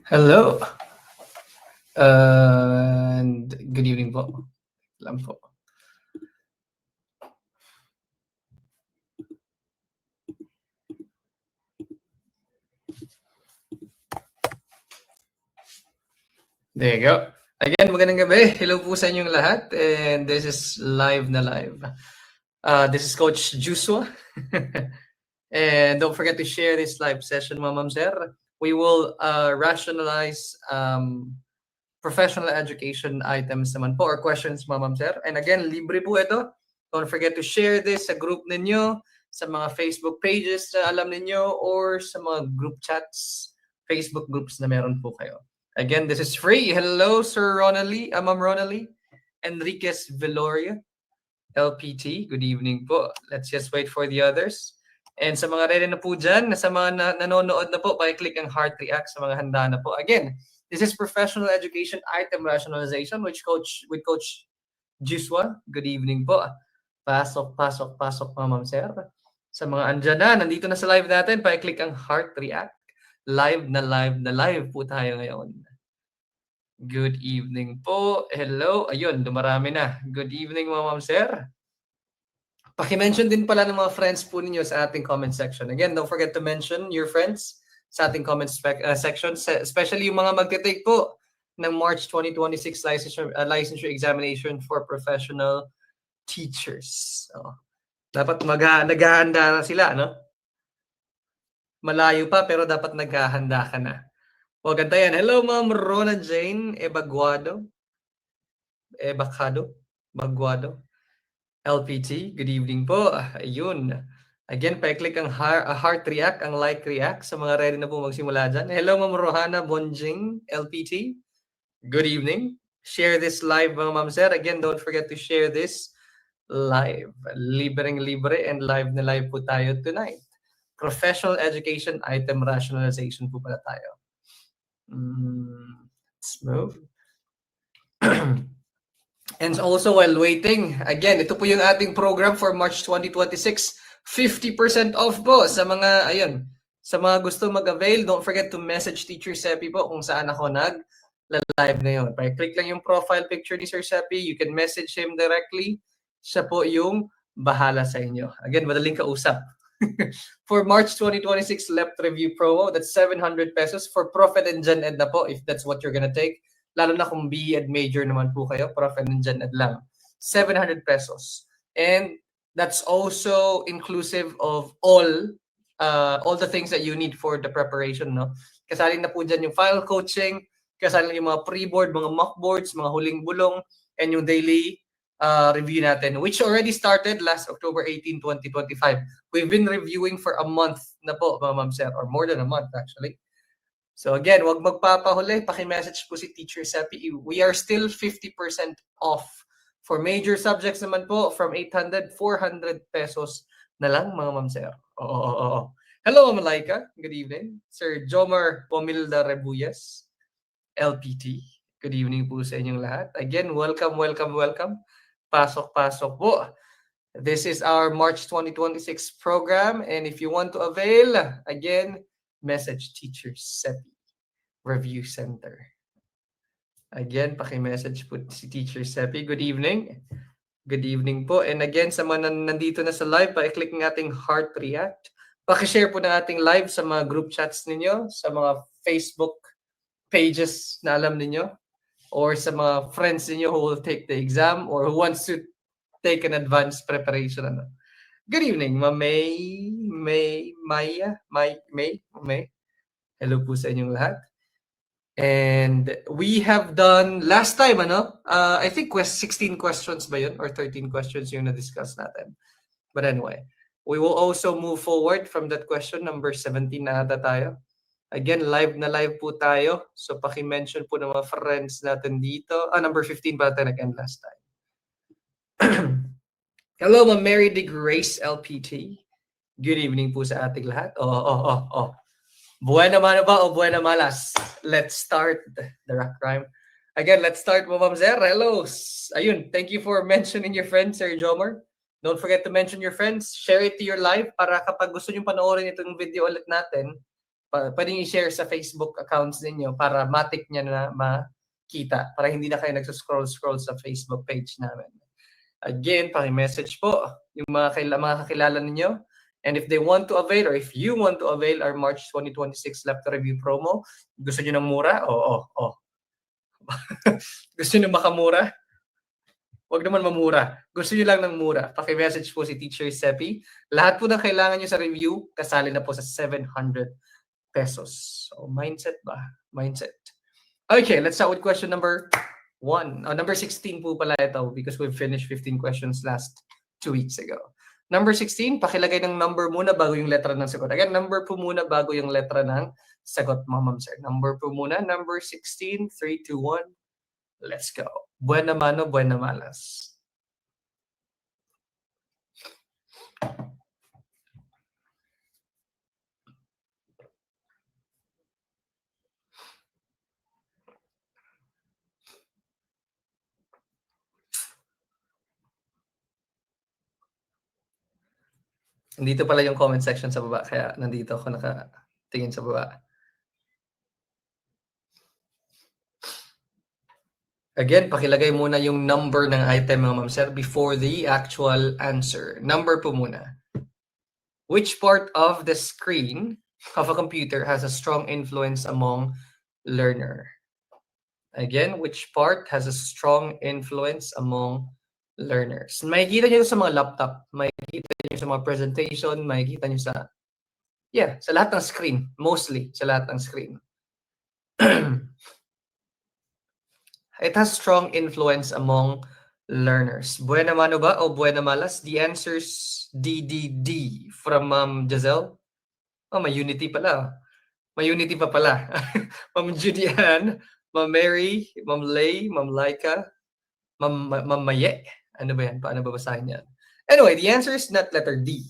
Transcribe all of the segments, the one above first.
Hello. And good evening po. Lang po. There you go. Again, magandang gabi. Hello po sa inyong lahat. And this is live na live. This is Coach Jusua. And don't forget to share this live session, Ma'am Sir. We will rationalize professional education items naman po or questions, Ma'am Sir. And again, libre po ito. Don't forget to share this sa group ninyo, sa mga Facebook pages na alam ninyo, or sa mga group chats, Facebook groups na meron po kayo. Again, this is free. Hello, Sir Ronally, Ma'am Ronally, Enriquez Veloria, LPT. Good evening po. Let's just wait for the others. And sa mga ready na po dyan, sa mga nanonood na po, pakiclick ang heart react sa mga handa na po. Again, this is professional education item rationalization with Coach Jusua. Good evening po. Pasok, Ma'am Sir. Sa mga andyan na, nandito na sa live natin, pakiclick ang heart react. Live po tayo ngayon. Good evening po. Hello. Ayun, dumarami na. Good evening, Ma'am Sir. Paki-mention din pala ng mga friends po ninyo sa ating comment section. Again, don't forget to mention your friends sa ating comment section, especially yung mga magte-take po ng March 2026 licensure examination for professional teachers. So, dapat naghahanda na sila, no? Malayo pa pero dapat naghahanda ka na. Huwag gantayan. Hello, Ma'am Rona Jane Baguado, LPT. Good evening po. Ayun. Again, pa-click ang heart react, ang like react sa mga ready na po magsimula dyan. Hello, Ma'am Rohana Bonjing, LPT. Good evening. Share this live, Ma'am Sir. Again, don't forget to share this live. Libre and live na live po tayo tonight. Professional education item rationalization po pala tayo. Let's move. And also while waiting, again, ito po yung ating program for March 2026. 50% off po sa mga, ayun, sa mga gusto mag-avail. Don't forget to message Teacher Sepi po kung saan ako nag-live ngayon. Click lang yung profile picture ni Sir Sepi. You can message him directly. Siya po yung bahala sa inyo. Again, madaling kausap. For March 2026 Left Review promo, that's 700 pesos for Prof Ed and Gen Ed na po, if that's what you're gonna take. Lalo na kung BEd major naman po kayo, Prof Ed and Gen Ed lang. 700 pesos. And that's also inclusive of all the things that you need for the preparation, no? Kasali na po dyan yung file coaching, kasali yung mga pre-board, mga mock boards, mga huling bulong, and yung daily review natin, which already started last October 18, 2025. We've been reviewing for a month na po, mga ma'am sir, or more than a month actually. So again, wag magpapahuli, paki-message po si Teacher Seppi. We are still 50% off. For major subjects naman po, from 800, 400 pesos na lang, mga ma'am sir. Oo. Hello, Malaika. Good evening. Sir Jomar Pomilda Rebuyas, LPT. Good evening po sa inyong lahat. Again, welcome. Pasok po. This is our March 2026 program, and if you want to avail, again, message Teacher Seppi Review Center. Again, paki-message po si Teacher Seppi. Good evening. Good evening po. And again, sa mga nandito na sa live, pa-click ng ating heart react. Paki-share po ng ating live sa mga group chats ninyo, sa mga Facebook pages na alam ninyo, or sa mga friends niyo who will take the exam or who wants to take an advanced preparation. Good evening, Ma'am May. Hello po sa inyong lahat. And we have done last time, I think 16 questions ba yun or 13 questions yung na-discuss natin. But anyway, we will also move forward from that question, number 17 na ata tayo. Again, live na live po tayo. So, paki-mention po ng mga friends natin dito. Number 15 pa tayo nag-end last time. Hello, Ma'am Mary de Grace, LPT. Good evening po sa ating lahat. Buena mano ba o buena malas? Let's start the rock rhyme. Again, let's start, Ma'am Zer. Hello. Ayun, thank you for mentioning your friends, Sir Jomar. Don't forget to mention your friends. Share it to your live para kapag gusto nyo panoorin itong video ulit natin, pwedeng i-share sa Facebook accounts ninyo para matik niya na makita, para hindi na kayo nagsuscroll sa Facebook page namin. Again, paki-message po yung mga kakilala ninyo. And if they want to avail, or if you want to avail our March 2026 Left Review promo, gusto nyo ng mura? Gusto nyo makamura? Huwag naman mamura. Gusto nyo lang ng mura. Paki-message po si Teacher Seppi. Lahat po ng kailangan nyo sa review, kasali na po sa 700 pesos. So, mindset ba? Mindset. Okay, let's start with question number 1. Number 16 po pala ito because we've finished 15 questions last 2 weeks ago. Number 16, pakilagay ng number muna bago yung letra ng sagot. Again, number po muna bago yung letra ng sagot, ma'am sir. Number po muna. Number 16, 3, 2, 1. Let's go. Buena mano, buena malas. Nandito pala yung comment section sa baba, kaya nandito ako nakatingin sa baba. Again, pakilagay muna yung number ng item, mga ma'am sir, before the actual answer. Number po muna. Which part of the screen of a computer has a strong influence among learner? Again, which part has a strong influence among learners? Makikita nyo sa mga laptop, makikita nyo sa mga presentation, makikita nyo sa lahat ng screen. Mostly, sa lahat ng screen. It has strong influence among learners. Buena mano ba o buena malas? The answer's D from Giselle. May unity pala. May unity pa pala. Ma'am Julian, Ma'am Mary, Ma'am Lay, Ma'am Laika, Ma'am Maye. Ano ba yan? Paano babasahin yan? Anyway, the answer is not letter D.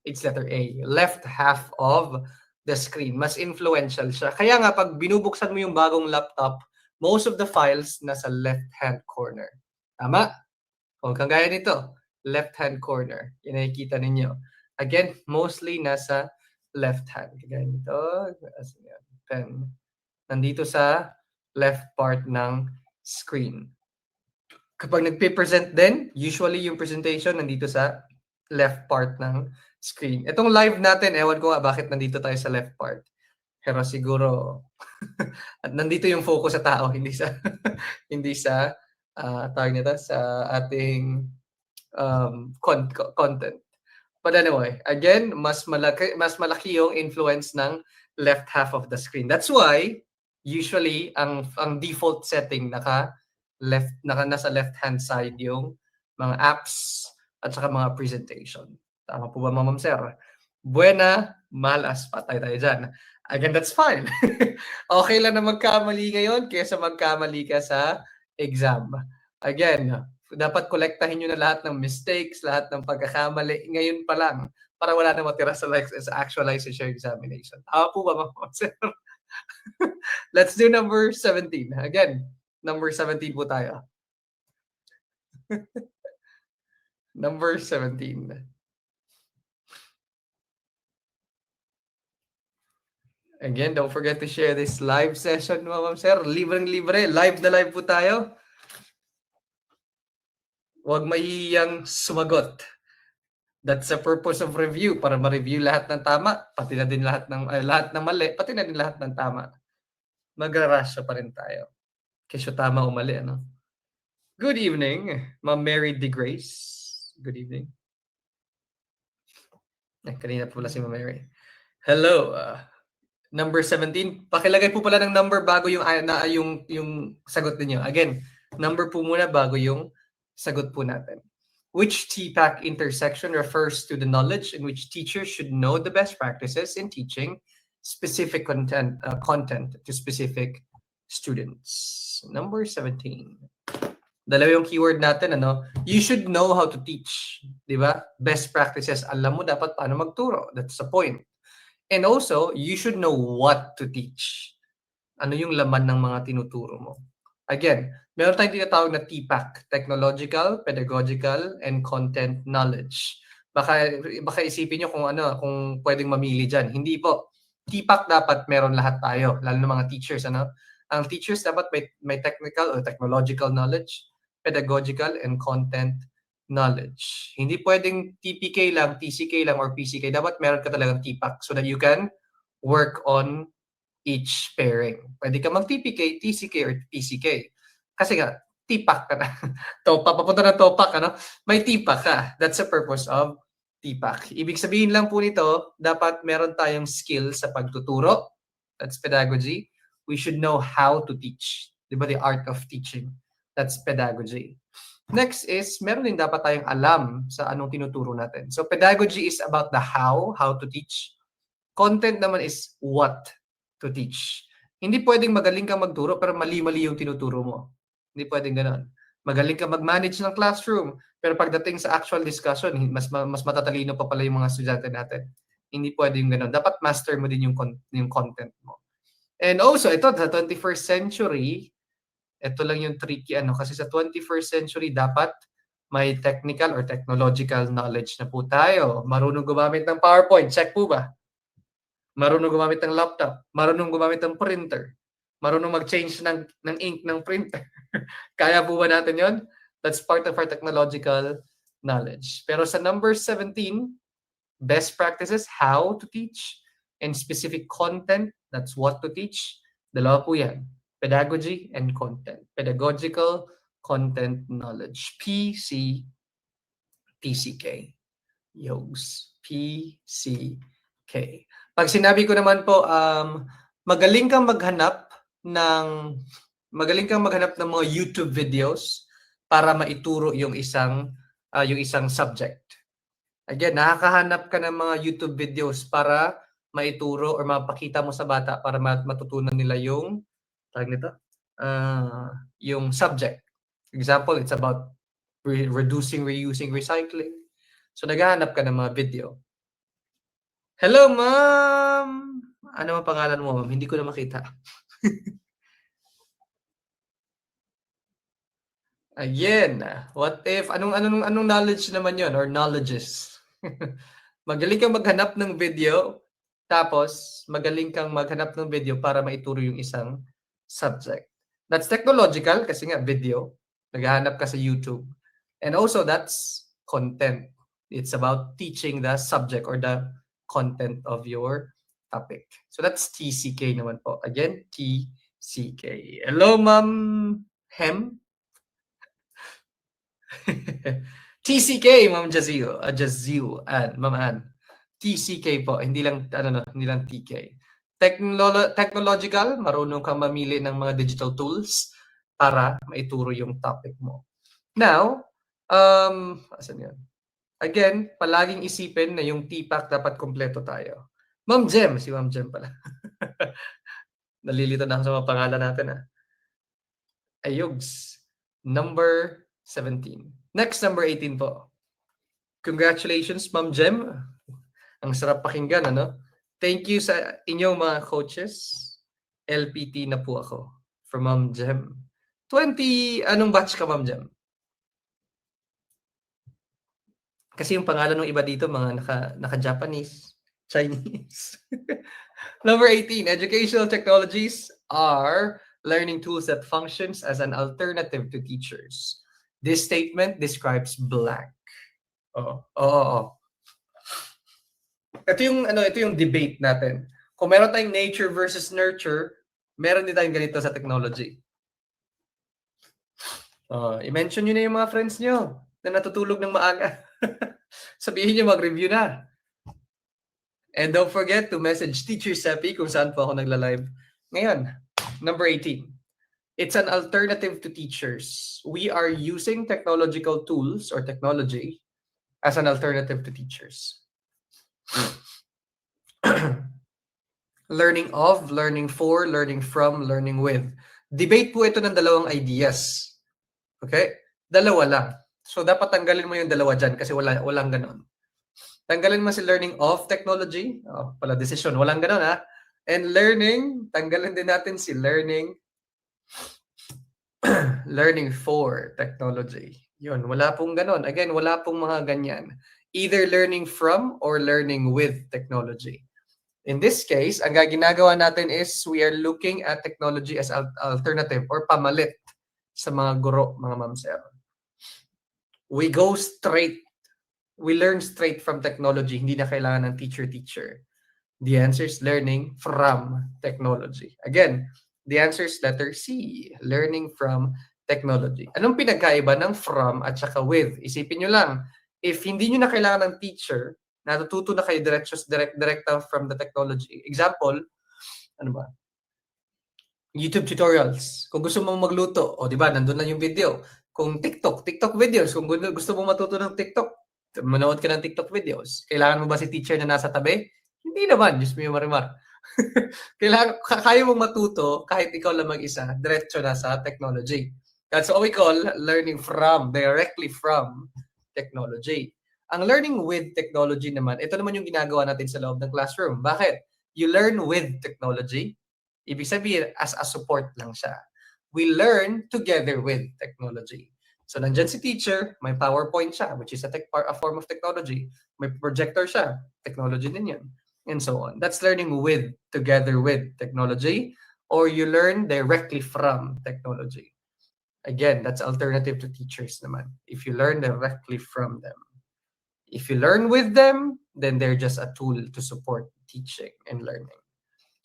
It's letter A. Left half of the screen. Mas influential siya. Kaya nga, pag binubuksan mo yung bagong laptop, most of the files nasa left-hand corner. Tama? Huwag kang gaya nito. Left-hand corner. Yan nakikita ninyo. Again, mostly nasa left-hand. Kagaya nito. Pen. Nandito sa left part ng screen. Kapag nagpe-present din, usually yung presentation nandito sa left part ng screen. Itong live natin, ewan ko nga bakit nandito tayo sa left part. Pero siguro at nandito yung focus sa tao, hindi sa hindi sa tawag nito sa ating content. But anyway, again, mas malaki yung influence ng left half of the screen. That's why usually ang default setting nasa left hand side yung mga apps at saka mga presentation. Tama po ba, Ma'am Sir? Buena, malas, patay tayo dyan. Again, that's fine. Okay lang na magkamali ngayon kaysa magkamali ka sa exam. Again, dapat kolektahin nyo na lahat ng mistakes, lahat ng pagkakamali ngayon pa lang para wala na matira sa actualization examination. Tama po ba, Ma'am Sir? Let's do number 17. Again, number 17 po tayo. Number 17. Again, don't forget to share this live session, Ma'am Sir. Libreng-libre. Live na live po tayo. Huwag mahihiyang sumagot. That's the purpose of review, para ma-review lahat ng tama, pati na din lahat ng mali, pati na din lahat ng tama. Magra-rush pa rin tayo. Kesyo tama o mali, ano? Good evening, Ma'am Mary De Grace. Good evening. Kanina po pala si Ma'am Mary. Hello. Number 17. Pakilagay po pala ng number bago yung sagot niyo. Again, number po muna bago yung sagot po natin. Which TPAC intersection refers to the knowledge in which teachers should know the best practices in teaching specific content to specific students? Number 17. Dalawa yung keyword natin, ano? You should know how to teach. Di ba? Best practices. Alam mo dapat paano magturo. That's the point. And also, you should know what to teach. Ano yung laman ng mga tinuturo mo? Again, meron tayong tinatawag na TPAC, Technological, Pedagogical, and Content Knowledge. Baka isipin nyo kung pwedeng mamili dyan. Hindi po. TPAC dapat meron lahat tayo, lalo na mga teachers. Ang teachers dapat may technical or technological knowledge, pedagogical, and content knowledge. Hindi pwedeng TPK lang, TCK lang, or PCK. Dapat meron ka talagang TPAC so that you can work on each pairing. Pwede ka mag-TPK, TCK, or PCK. Kasi nga, TPAC ka na. Papunta na TOPAC, ano? May TPAC ka. That's the purpose of TPAC. Ibig sabihin lang po nito, dapat meron tayong skill sa pagtuturo. That's pedagogy. We should know how to teach. Diba? The art of teaching. That's pedagogy. Next is, meron din dapat tayong alam sa anong tinuturo natin. So, pedagogy is about the how to teach. Content naman is what to teach. Hindi pwedeng magaling kang magturo pero mali-mali yung tinuturo mo. Hindi pwedeng gano'n. Magaling kang mag-manage ng classroom pero pagdating sa actual discussion, mas matatalino pa pala yung mga estudyante natin. Hindi pwedeng gano'n. Dapat master mo din yung content mo. And also, ito, sa 21st century, ito lang yung tricky kasi sa 21st century dapat may technical or technological knowledge na po tayo. Marunong gumamit ng PowerPoint, check po ba? Marunong gumamit ng laptop, marunong gumamit ng printer, marunong mag-change ng ink ng printer. Kaya po ba natin yon? That's part of our technological knowledge. Pero sa number 17, best practices, how to teach, and specific content, that's what to teach. Dalawa po yan. Pedagogy and content. Pedagogical content knowledge. PCK. Yogs. PCK. Pag sinabi ko naman po, magaling kang maghanap ng mga YouTube videos para maituro yung isang subject. Again, nakakahanap ka ng mga YouTube videos para maituro or mapakita mo sa bata para matutunan nila yung yung subject. Example, it's about reducing, reusing, recycling. So, naghahanap ka ng mga video. Hello, ma'am! Ano ang pangalan mo, ma'am? Hindi ko na makita. Again, what if, anong knowledge naman yon or knowledges? Magaling kang maghanap ng video, tapos magaling kang maghanap ng video para maituro yung isang subject. That's technological kasi nga video. Naghahanap ka sa YouTube. And also, that's content. It's about teaching the subject or the content of your topic. So that's TCK naman po. Again, TCK. Hello, Ma'am Hem. TCK, Ma'am Jazil, and Ma'am Ann. TCK po, hindi lang TK. Technological, marunong kang mamili ng mga digital tools para maituro yung topic mo. Now, asan yan? Again, palaging isipin na yung TPAC dapat kompleto tayo. Ma'am Jem, si Ma'am Jem pala. Nalilito na ako sa mga pangalan natin Ayugs. Number 17. Next, number 18 po. Congratulations, Ma'am Jem. Ang sarap pakinggan, ano? Thank you sa inyong mga coaches. LPT na po ako from Ma'am Jem. 20, anong batch ka, Ma'am Jem? Kasi yung pangalan ng iba dito, mga naka-Japanese, Chinese. Number 18, educational technologies are learning tools that functions as an alternative to teachers. This statement describes blank. Oo. Ito yung debate natin. Kung meron tayong nature versus nurture, meron din tayong ganito sa technology. I-mention nyo na yung mga friends nyo na natutulog ng maaga. Sabihin nyo, mag-review na. And don't forget to message Teacher Seppi kung saan po ako nagla-live. Ngayon, number 18. It's an alternative to teachers. We are using technological tools or technology as an alternative to teachers. Learning of, learning for, learning from, learning with. Debate po ito ng dalawang ideas. Okay? Dalawa lang. So, dapat tanggalin mo yung dalawa dyan kasi walang ganon. Tanggalin mo si learning of technology. Pala decision. Walang ganon And learning, tanggalin din natin si learning for technology. Yun, wala pong ganon. Again, wala pong mga ganyan. Either learning from or learning with technology. In this case, ang ginagawa natin is we are looking at technology as alternative or pamalit sa mga guro, mga ma'am sir. We learn straight from technology. Hindi na kailangan ng teacher. The answer is learning from technology. Again, the answer is letter C, learning from technology. Anong pinagkaiba ng from at saka with? Isipin nyo lang, if hindi nyo na kailangan ng teacher, natututo na kayo direct from the technology. Example, ano ba? YouTube tutorials. Kung gusto mo magluto, di ba, nandun na yung video. Kung TikTok videos, kung gusto mo matuto ng TikTok, manood ka ng TikTok videos. Kailangan mo ba si teacher na nasa tabi? Hindi naman, Diyos mo yung marimar. Kaya mong matuto kahit ikaw lang mag-isa, diretso na sa technology. That's what we call learning directly from technology. Ang learning with technology naman, ito naman yung ginagawa natin sa loob ng classroom. Bakit? You learn with technology. Ibig sabihin, as a support lang siya. We learn together with technology. So, nandyan si teacher, may PowerPoint siya, which is a form of technology. May projector siya, technology din yun. And so on. That's learning together with technology, or you learn directly from technology. Again, that's alternative to teachers naman. If you learn directly from them. If you learn with them, then they're just a tool to support teaching and learning.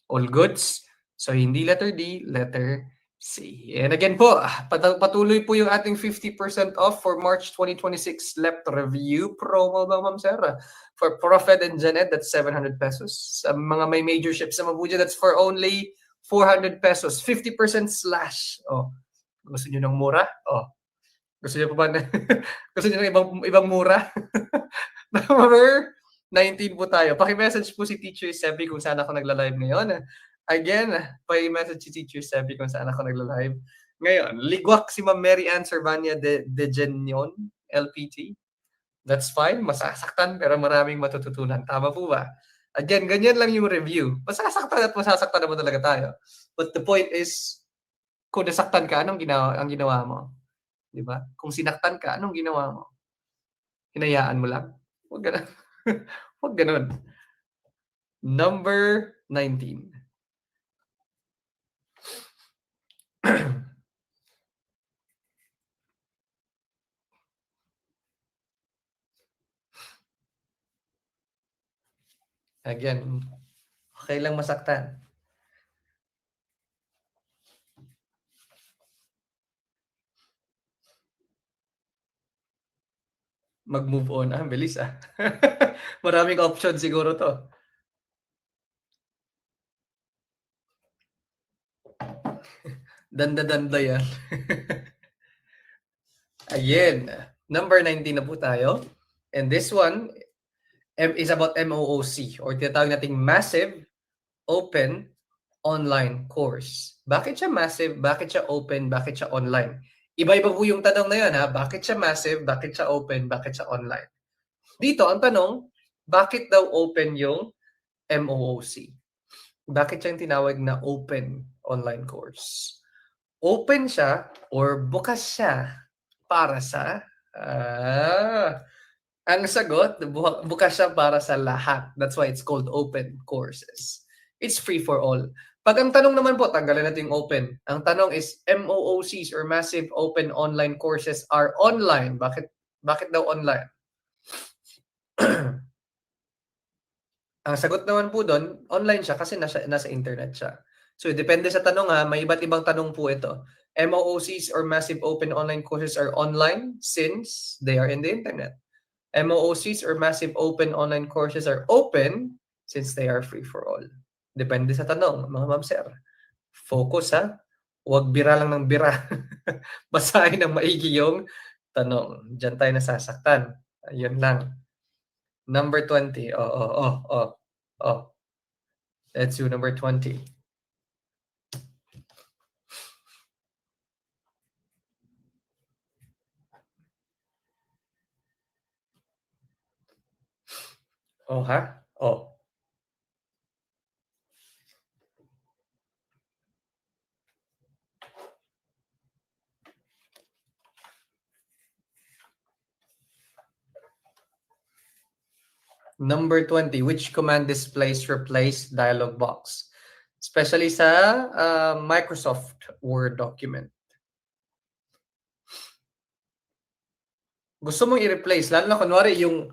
All goods? So, hindi letter D, letter C. And again po, patuloy po yung ating 50% off for March 2026 LEP review promo ba, Ma'am Sarah? For Prophet and Janet, that's 700 pesos. Sa mga may major ships sa Mabuja, that's for only 400 pesos. 50% slash. Gusto nyo ng mura? Gusto nyo pa ba gusto nyo ng ibang mura? Number 19 po tayo. Paki-message po si Teacher Sebi kung saan ako nagla-live ngayon. Again, paki-message si Teacher Sebi kung saan ako nagla-live. Ngayon, ligwak si Ma'am Mary Ann Cervania de Genion, LPT. That's fine. Masasaktan pero maraming matututunan. Tama po ba? Again, ganyan lang yung review. Masasaktan naman talaga tayo. But the point is, kung nasaktan ka, ang ginawa mo? Diba? Kung sinaktan ka, anong ginawa mo? Hinayaan mo lang? Huwag ganun. Huwag ganun. Number 19. Again, okay lang masaktan. Mag-move on. Bilis Maraming option siguro 'to. Danda-danda yan. Again, number 19 na po tayo. And this one is about MOOC or tinatawag nating Massive Open Online Course. Bakit siya massive? Bakit siya open? Bakit siya online? Iba-iba po yung tanong na yun ha. Bakit siya massive? Bakit siya open? Bakit siya online? Dito, ang tanong, bakit daw open yung MOOC? Bakit siya yung tinawag na open online course? Open siya or bukas siya para sa ang sagot, bukas siya para sa lahat. That's why it's called open courses. It's free for all. Pag ang tanong naman po, tanggalin natin yung open. Ang tanong is, MOOCs or Massive Open Online Courses are online. Bakit daw online? Ang sagot naman po doon, online siya kasi nasa internet siya. So, depende sa tanong ha. May iba't ibang tanong po ito. MOOCs or Massive Open Online Courses are online since they are in the internet. MOOCs or Massive Open Online Courses are open since they are free for all. Depende sa tanong, mga ma'am sir. Focus ha. Huwag bira lang ng bira. Basahin ng maigi yung tanong. Diyan tayo nasasaktan. Ayun lang. Number 20. Let's do number 20. Oh, ha? Oh. Number 20, which command displays replace dialog box? Especially sa Microsoft Word document. Gusto mong i-replace, lalo na kunwari yung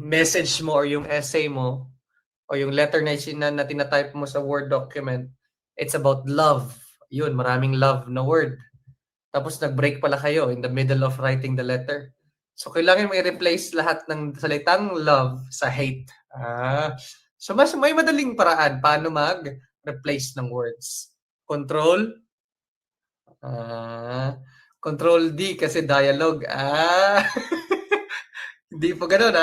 message mo or yung essay mo o yung letter na tinatype mo sa Word document, it's about love. Yun, maraming love na word. Tapos nag-break pala kayo in the middle of writing the letter. So, kailangan mo i-replace lahat ng salitang love sa hate. So, mas may madaling paraan paano mag-replace ng words. Control D kasi dialogue. Hindi po ganun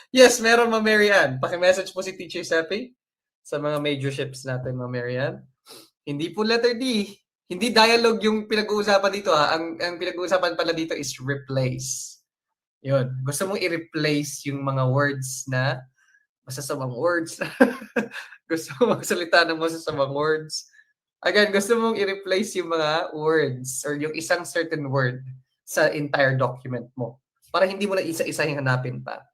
Yes, meron ma Marian. Paki-message po si Teacher Seppi sa mga major ships natin, ma Marian. Hindi po letter D. Hindi dialogue yung pinag-uusapan dito Ang pinag-uusapan pala dito is replace. Yun. Gusto mong i-replace yung mga words na masasamang words. Gusto mong magsalita ng masasamang words. Again, gusto mong i-replace yung mga words or yung isang certain word sa entire document mo. Para hindi mo na isa-isa hanapin pa.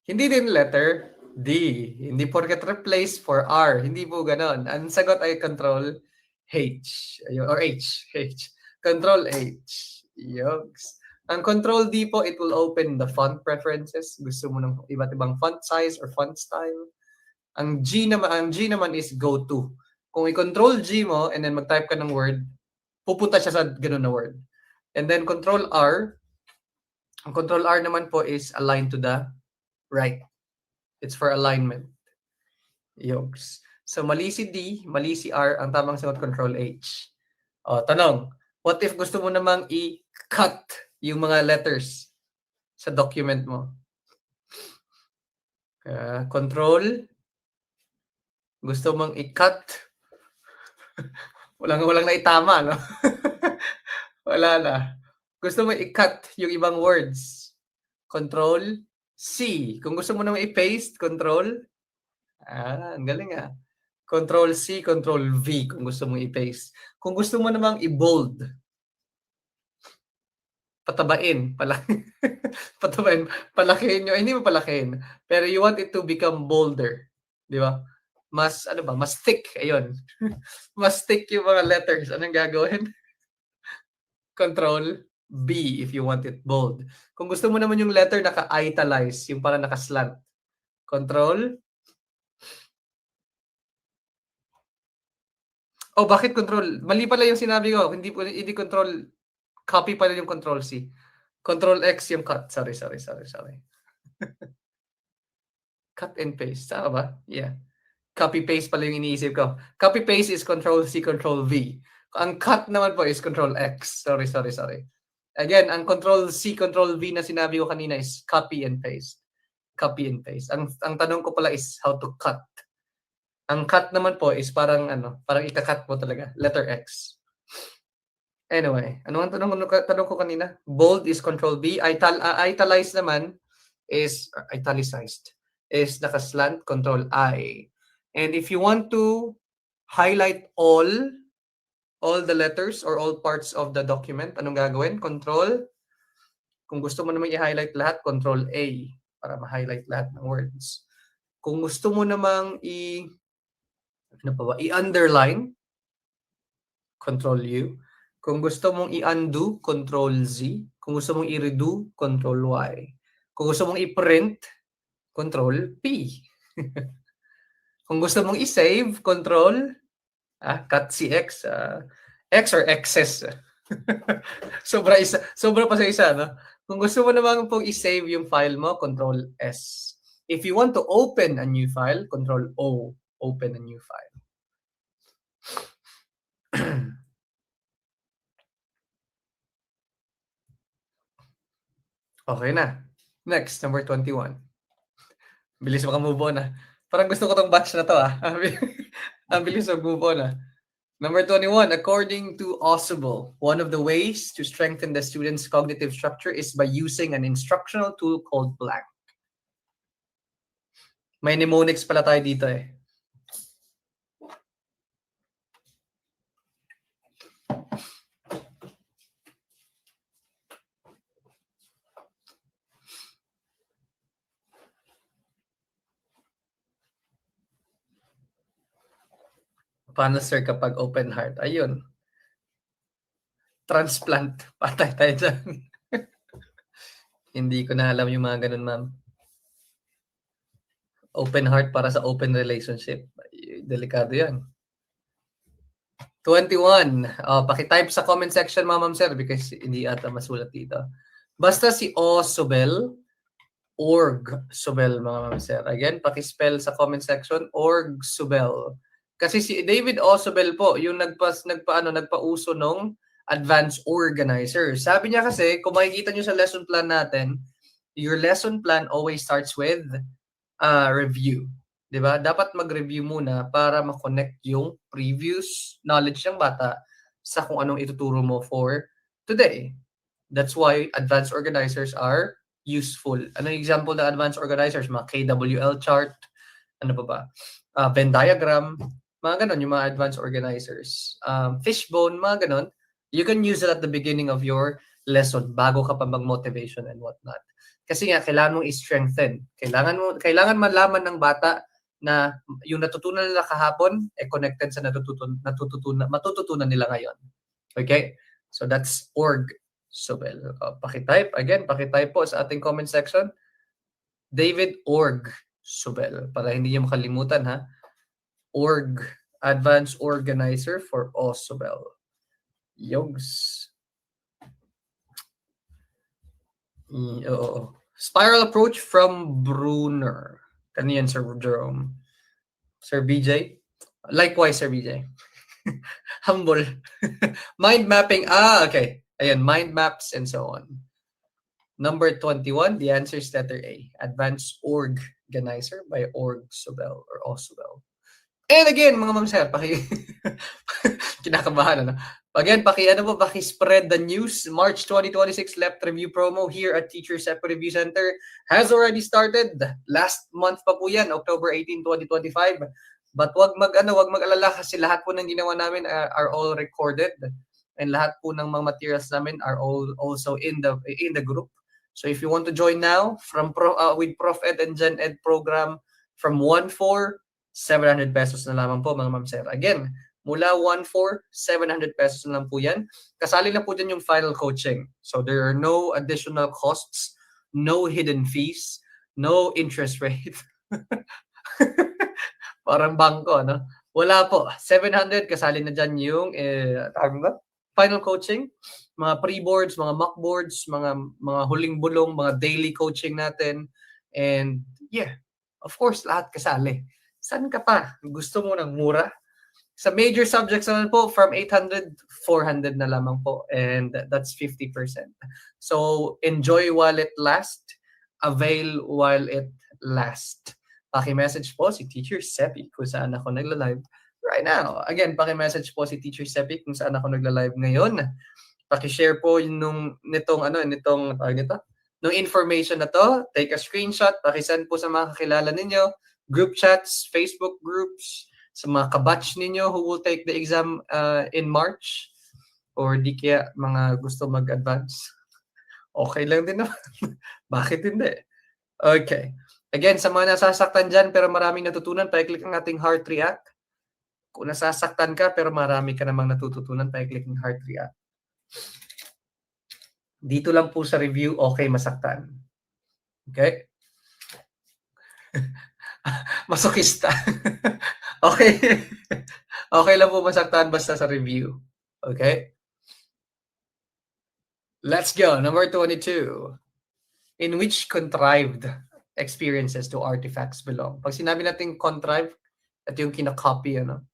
Hindi din letter D. Hindi porket replace for R. Hindi po ganon. Ang sagot ay control H. Or H. Control H. Yogs. Ang control D po, it will open the font preferences. Gusto mo ng iba't ibang font size or font style. Ang G naman is go to. Kung i-control G mo and then mag-type ka ng word, pupunta siya sa ganun na word. And then control R, ang control R naman po is align to the right. It's for alignment. Yogs. So mali si D, mali si R, ang tamang sagot control H. Tanong, what if gusto mo namang i-cut yung mga letters sa document mo? Control, gusto mong i-cut. walang na itama, no? Wala na. Gusto mo i-cut yung ibang words. Control C. Kung gusto mo namang i-paste, control. Ang galing Control C, Control V kung gusto mong i-paste. Kung gusto mo namang i-bold, patabain, palakihin nyo. Hindi mo palakihin. Pero you want it to become bolder. Di ba? Mas thick. Ayun. Mas thick yung mga letters. Anong gagawin? Control B if you want it bold. Kung gusto mo naman yung letter naka-italize, yung parang naka-slant, Control. Oh, bakit Control? Mali pala yung sinabi ko. Hindi Control. Copy pala yung Control C. Control X yung cut. Sorry. Cut and paste. Tama ba? Yeah. Copy-paste pala yung iniisip ko. Copy-paste is Control C, Control V. Ang cut naman po is Control X. Sorry. Again, ang Control C, Control V na sinabi ko kanina is copy and paste. Copy and paste. Ang tanong ko pala is how to cut. Ang cut naman po is parang ika-cut mo talaga. Letter X. Anyway, ano ang tanong ko kanina? Bold is Control B. Italicized naman is italicized. Is naka-slant, Control I. And if you want to highlight all the letters or all parts of the document, anong gagawin? Control. Kung gusto mo namang i-highlight lahat, Control A para ma-highlight lahat ng words. Kung gusto mo namang i-underline, Control U. Kung gusto mong i-undo, Control Z. Kung gusto mong i-redo, Control Y. Kung gusto mong i-print, Control P. Kung gusto mong i-save, Control cut CX. X or excess. Sobra pa sa isa, no? Kung gusto mo naman pong i-save yung file mo, Control S. If you want to open a new file, Control O. Open a new file. Okay na. Next, number 21. Bilis maka-move on Parang gusto ko tong batch na to Ang bilis mag-move on Number 21, according to Ausable, one of the ways to strengthen the student's cognitive structure is by using an instructional tool called Blank. May mnemonics pala tayo dito Paano sir kapag open heart? Ayun. Transplant. Patay tayo dyan. Hindi ko na alam yung mga ganun, ma'am. Open heart para sa open relationship. Delikado yan. 21. Paki-type sa comment section, ma'am sir, because hindi ata masulat dito. Basta si Osobel, Sobel, mga ma'am sir. Again, paki-spell sa comment section, Sobel. Kasi si David Osobel po, yung nagpauso nung advanced organizer. Sabi niya kasi, kung makikita niyo sa lesson plan natin, your lesson plan always starts with review. 'Di ba? Dapat mag-review muna para ma-connect yung previous knowledge ng bata sa kung anong ituturo mo for today. That's why advanced organizers are useful. Anong example ng advanced organizers? Mga KWL chart, ano pa ba? Venn diagram, mga ganon, yung mga advanced organizers. Fishbone, mga ganon. You can use it at the beginning of your lesson bago ka pa mag-motivation and whatnot. Kasi nga, kailangan mong i-strengthen. Kailangan malaman ng bata na yung natutunan nila kahapon connected sa matututunan nila ngayon. Okay? So that's Sobel. Paki-type. Again, paki-type po sa ating comment section. David Sobel. Para hindi niyo makalimutan Advanced Organizer for Osobel. Yogs. Spiral approach from Bruner. Kanyan, Sir Jerome. Sir BJ? Likewise, Sir BJ. Humble. Mind mapping. Okay. Ayan, mind maps and so on. Number 21, the answer is letter A. Advanced Organizer by Sobel or Osobel. And again, mga ma'am sir, kinakabahan Again, paki-spread the news. March 2026 LEP review promo here at Teachers Eco Review Center has already started. Last month pa po yan, October 18, 2025. But wag mag-alala kasi lahat po ng ginawa namin are all recorded and lahat po ng mga materials namin are all also in the group. So if you want to join now with Prof Ed and Gen Ed program from 1-4, 700 pesos na lamang po mga ma'am sir. Again, Mula 1,400, 700 pesos lang po yan. Kasali na po dyan yung final coaching. So there are no additional costs, no hidden fees, no interest rate. Parang bangko, no? Wala po. 700, kasali na dyan yung final coaching, mga pre-boards, mga mock boards, mga huling bulong, mga daily coaching natin. And yeah, of course, lahat kasali. Saan ka pa? Gusto mo ng mura? Sa major subjects naman po, from 800, 400 na lamang po. And that's 50%. So, enjoy while it lasts. Avail while it lasts. Paki-message po si Teacher Seppi kung saan ako nagla-live right now. Again, paki-message po si Teacher Seppi kung saan ako nagla-live ngayon. Paki-share po nung nitong nung information na to. Take a screenshot, paki-send po sa mga kakilala ninyo, group chats, Facebook groups, sa mga kabatch ninyo who will take the exam in March, or di kaya mga gusto mag-advance. Okay lang din naman. Bakit hindi? Okay. Again, sa mga nasasaktan dyan pero maraming natutunan, pa-click ang ating heart react. Kung nasasaktan ka pero marami ka namang natututunan, pa-click ang heart react. Dito lang po sa review, okay masaktan. Okay? Masokista. Okay. Okay lang po masaktan basta sa review. Okay? Let's go. Number 22. In which contrived experiences do artifacts belong? Pag sinabi natin contrived, at yung kinakopy, ano?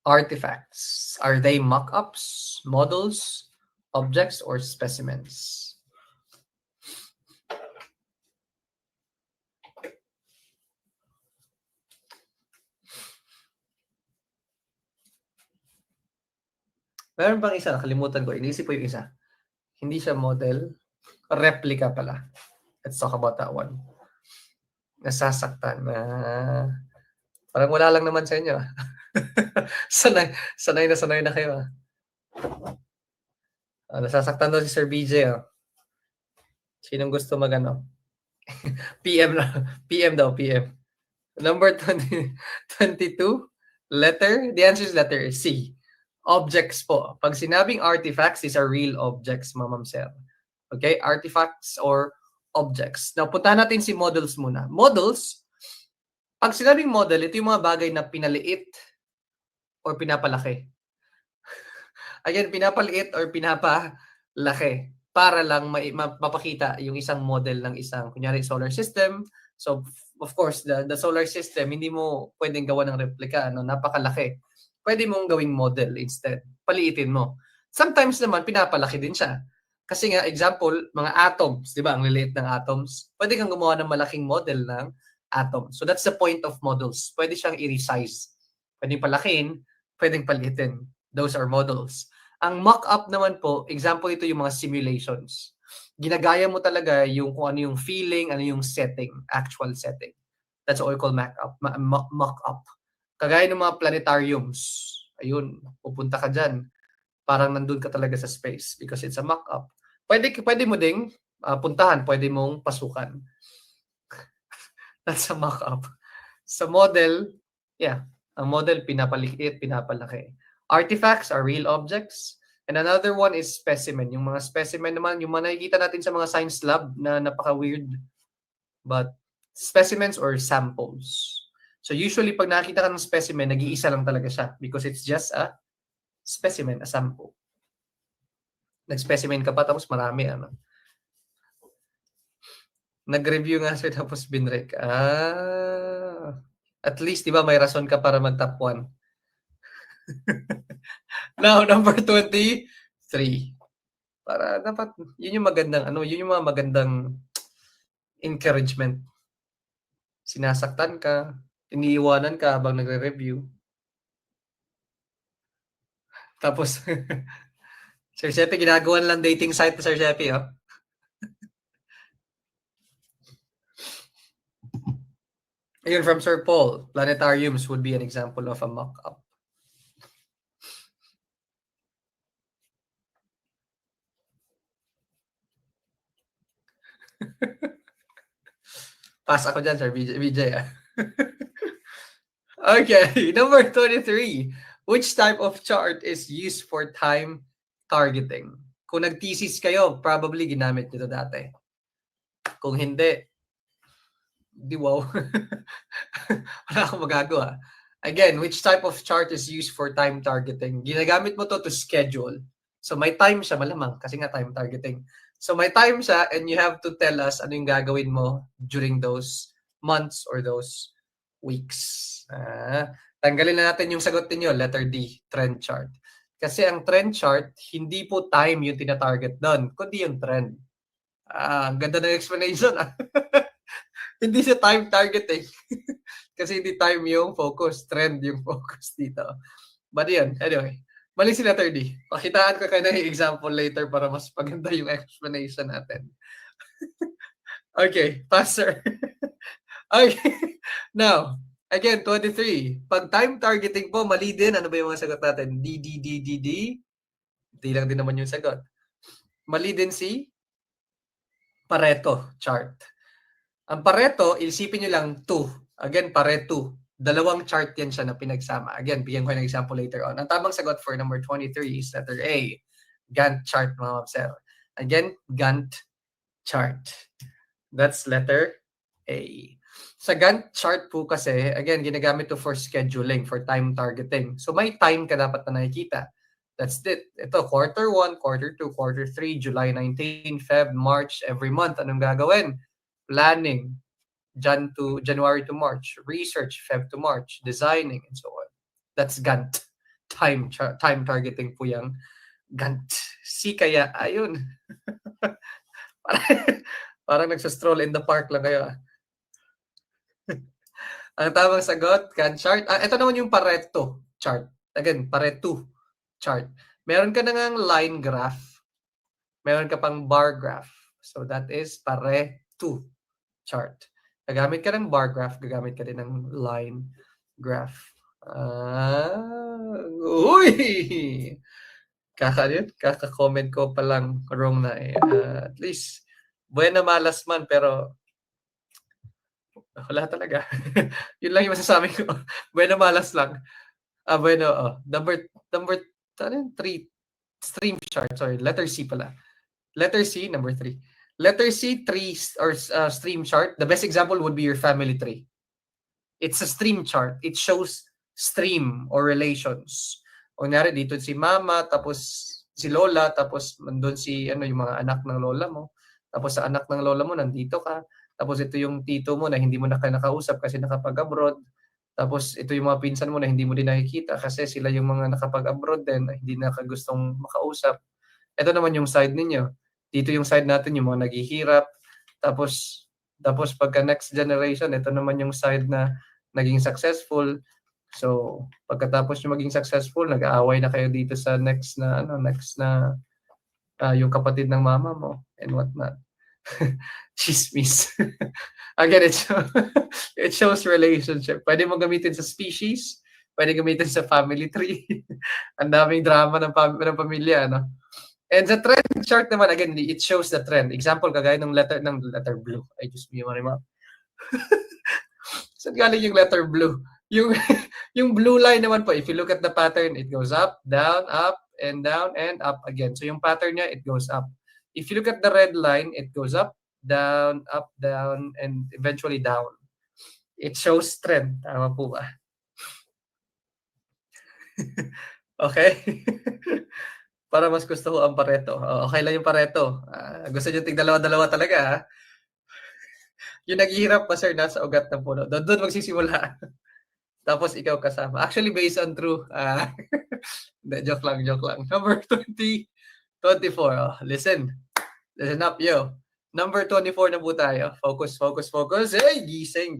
Artifacts. Are they mock-ups, models, objects, or specimens? Meron pang isa, nakalimutan ko. Inisip ko yung isa. Hindi siya model. Replica pala. Let's talk about that one. Nasasaktan na... Parang wala lang naman sa inyo. sanay na kayo. Nasasaktan daw si Sir BJ. Sinong gusto magano? PM daw, PM. Number 22, letter. The answer is letter C. Objects po. Pag sinabing artifacts, these are real objects, Ma'am Sir. Okay? Artifacts or objects. Now, punta natin si models muna. Models, pag sinabing model, ito yung mga bagay na pinaliit or pinapalaki. Again, pinapaliit or pinapalaki para lang mapakita yung isang model ng isang, kunyari, solar system. So, of course, the solar system, hindi mo pwedeng gawa ng replica, napakalaki. Pwede mong gawing model instead. Paliitin mo. Sometimes naman, pinapalaki din siya. Kasi nga, example, mga atoms, di ba? Ang liliit ng atoms. Pwede kang gumawa ng malaking model ng atom. So that's the point of models. Pwede siyang i-resize. Pwedeng palakihin, pwedeng paliitin. Those are models. Ang mock-up naman po, example ito yung mga simulations. Ginagaya mo talaga yung kung ano yung feeling, ano yung setting, actual setting. That's what we call mock-up. Kagaya ng mga planetariums. Ayun, pupunta ka dyan. Parang nandun ka talaga sa space because it's a mock-up. Pwede mo ding puntahan, pwede mong pasukan. That's a mock-up. Sa model, yeah, ang model pinapaliit, pinapalaki. Artifacts are real objects. And another one is specimen. Yung mga specimen naman, yung mga nakikita natin sa mga science lab na napaka-weird. But specimens or samples. So usually pag nakita ka ng specimen, nag-iisa lang talaga siya because it's just a specimen, a sample. Nag-specimen ka pa tapos marami, Nag-review nga sir tapos binrek. At least, di ba, may rason ka para mag-top 1. Now, number 23. Para dapat, yun yung magandang, yun yung mga magandang encouragement. Sinasaktan ka, iniiwanan ka habang nagre-review. Tapos, Sir Sheppy, ginagawa lang dating site na Sir Sheppy, Ayun, from Sir Paul, planetariums would be an example of a mock-up. Pass ako dyan, Sir BJ. Okay, number 23. Which type of chart is used for time targeting? Kung nag-thesis kayo, probably ginamit nyo ito dati. Kung hindi, di wow. Wala akong magagawa. Again, which type of chart is used for time targeting? Ginagamit mo to schedule. So may time siya, malamang, kasi nga time targeting. So may time siya and you have to tell us ano yung gagawin mo during those months or those weeks. Tanggalin na natin yung sagot niyo, letter D, trend chart. Kasi ang trend chart, hindi po time yung tina-target doon, kundi yung trend. Ang ganda ng explanation. Hindi siya time targeting. Kasi hindi time yung focus, trend yung focus dito. But yun, anyway. Mali si letter D. Pakitaan ko kayo ng example later para mas paganda yung explanation natin. Okay, passer. Okay, now, again, 23. Pag time targeting po, mali din. Ano ba yung mga sagot natin? D. D lang din naman yung sagot. Mali din si Pareto chart. Ang Pareto, isipin nyo lang 2. Again, Pareto. Dalawang chart yan siya na pinagsama. Again, bigyan ko ng example later on. Ang tamang sagot for number 23 is letter A. Gantt chart, mga mabsero. Again, Gantt chart. That's letter A. Sa Gantt chart po kasi, again, ginagamit to for scheduling, for time targeting. So may time ka dapat na nakikita. That's it. Ito, quarter 1, quarter 2, quarter 3, July 19, Feb, March, every month. Anong gagawin? Planning, January to March, research, Feb to March, designing, and so on. That's Gantt. Time targeting po yung Gantt. Kaya, ayun. Parang nagsastroll in the park lang kayo. Ang tamang sagot, Gantt chart. Ito naman yung Pareto chart. Again, Pareto chart. Meron ka na ngang line graph. Meron ka pang bar graph. So that is Pareto chart. Gagamit ka ng bar graph, gagamit ka din ng line graph. Uy! Kaka-comment ko pa lang wrong na eh. At least, buena malas man, pero wala talaga. Yun lang yung masasabi ko. Buena malas lang. Bueno, number 3, stream chart. Sorry, letter C pala. Letter C, number 3. Letter C, tree or stream chart. The best example would be your family tree. It's a stream chart. It shows stream or relations. Kunyari, dito si mama, tapos si lola, tapos nandun si yung mga anak ng lola mo. Tapos sa anak ng lola mo, nandito ka. Tapos ito yung tito mo na hindi mo na nakausap kasi nakapag-abroad. Tapos ito yung mga pinsan mo na hindi mo din nakikita kasi sila yung mga nakapag-abroad din na hindi nakagustong makausap. Ito naman yung side ninyo. Dito yung side natin, yung mga naghihirap. Tapos pagka next generation, ito naman yung side na naging successful. So, pagkatapos yung maging successful, nag-aaway na kayo dito sa next na yung kapatid ng mama mo and whatnot. Chismis. Again, it shows relationship. Pwede mo gamitin sa species, pwede gamitin sa family tree. Ang daming drama ng pamilya, no? And the trend chart naman, again, it shows the trend. Example, kagaya ng letter blue. I just may marima. Saan galing yung letter blue? Yung blue line naman po, if you look at the pattern, it goes up, down, and up again. So yung pattern niya, it goes up. If you look at the red line, it goes up, down, and eventually down. It shows trend. Tama po ba? Okay? Para mas gusto ko ang Pareto. Okay lang yung Pareto. Gusto nyo tig-dalawa-dalawa talaga, ha? Yung naghihirap pa, sir, nasa ugat ng puno. Doon magsisimula. Tapos ikaw kasama. Actually, based on true. Joke lang. Number 24. Listen up, yo. Number 24 na po tayo. Focus. Hey, gising.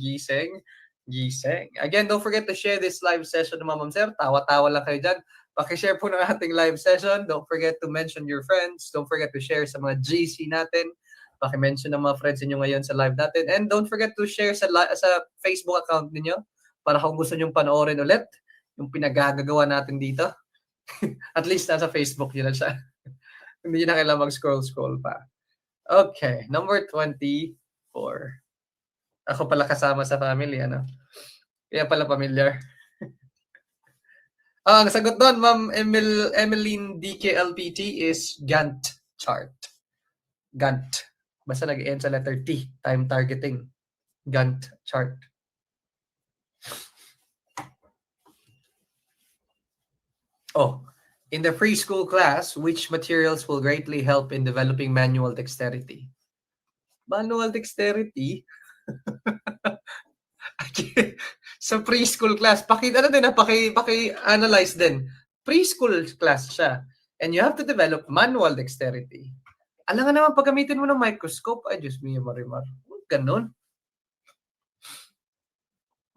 Again, don't forget to share this live session ng Ma'am Sir. Tawa-tawa lang kayo dyan. Pakishare po ng ating live session. Don't forget to mention your friends. Don't forget to share sa mga GC natin. Paki-mention ng mga friends niyo ngayon sa live natin. And don't forget to share sa Facebook account niyo para kung gusto niyo panoorin ulit yung pinagagagawa natin dito. At least nasa Facebook niyo na siya. Hindi na kailangan mag-scroll pa. Okay, number 24. Ako pala kasama sa family, ano? Kaya pala familiar. Ang sagot doon, Ma'am Emeline DKLPT is Gantt chart. Gantt. Basta nag-end sa letter T, time targeting. Gantt chart. Oh, in the preschool class, which materials will greatly help in developing manual dexterity? Manual dexterity? Sa preschool class, paki-analyze din. Preschool class siya. And you have to develop manual dexterity. Alam nga naman, pag gamitin mo ng microscope, ay Diyos mio, Marimar. Ganon.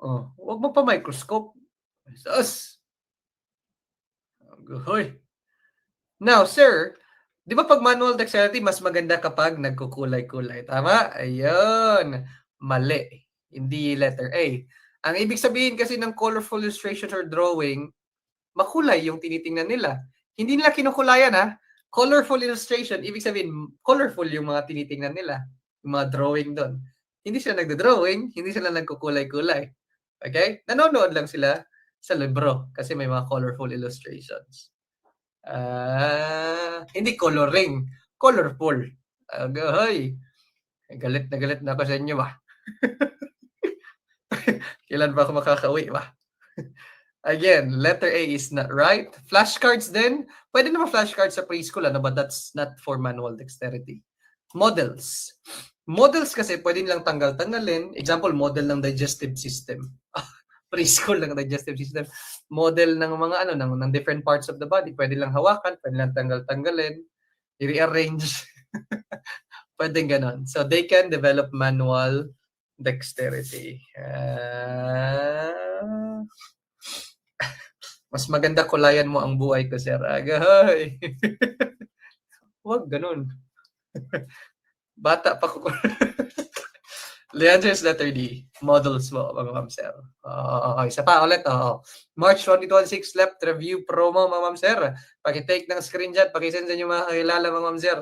Oh, huwag mo pa microscope. Sus! Hoy. Now, sir, di ba pag manual dexterity, mas maganda kapag nagkukulay-kulay? Tama? Ayun. Mali. Hindi letter A. Ang ibig sabihin kasi ng colorful illustration or drawing, makulay yung tinitingnan nila. Hindi nila kinukulayan, ha? Colorful illustration, ibig sabihin, colorful yung mga tinitingnan nila. Yung mga drawing doon. Hindi sila nagdo-drawing, hindi sila nagkukulay-kulay. Okay? Nanonood lang sila sa libro kasi may mga colorful illustrations. Hindi coloring, colorful. Hoy, galit na ako sa inyo ba? Kailan ba ako makakauwi ba? Again, letter A is not right. Flashcards din. Pwede naman flashcards sa preschool, ano, but that's not for manual dexterity. Models. Models kasi pwede nilang tanggal-tanggalin. Example, model ng digestive system. Preschool ng digestive system. Model ng mga ng different parts of the body. Pwede lang hawakan, pwede lang tanggal-tanggalin, i-rearrange. Pwede ganon. So they can develop manual dexterity. Mas maganda kulayan mo ang buhay ko, sir. Agay. Huwag ganun. Bata pa ko. The answer is letter D. Models mo, mga ma'am sir. Okay, isa pa ulit. March 2026 left review promo, mga ma'am sir. Paki-take ng screenshot, paki-send sa inyo mga kakilala, mga ma'am sir.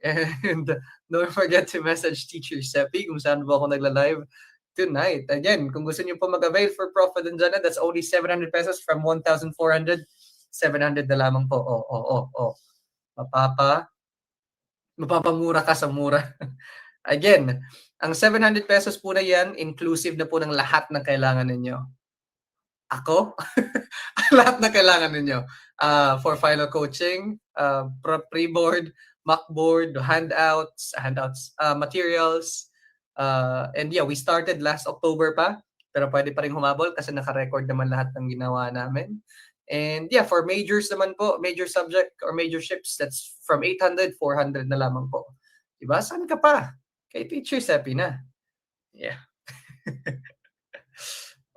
And don't forget to message Teacher Seppi kung saan po ako nagla-live tonight. Again, kung gusto niyo po mag-avail for Profit and Jana, that's only 700 pesos from 1,400. 700 na lamang po. Mapapamura ka sa mura. Again, ang 700 pesos po na yan, inclusive na po ng lahat ng kailangan ninyo. Ako? Lahat na kailangan ninyo. For final coaching, pre-board, mock board, handouts, materials. And yeah, we started last October pa, pero pwede pa rin humabol kasi naka-record naman lahat ng ginawa namin. And yeah, for majors naman po, major subject or major ships, that's from 800, 400 na lamang po. Diba? Saan ka pa? Kay Teacher Seppi na. Yeah.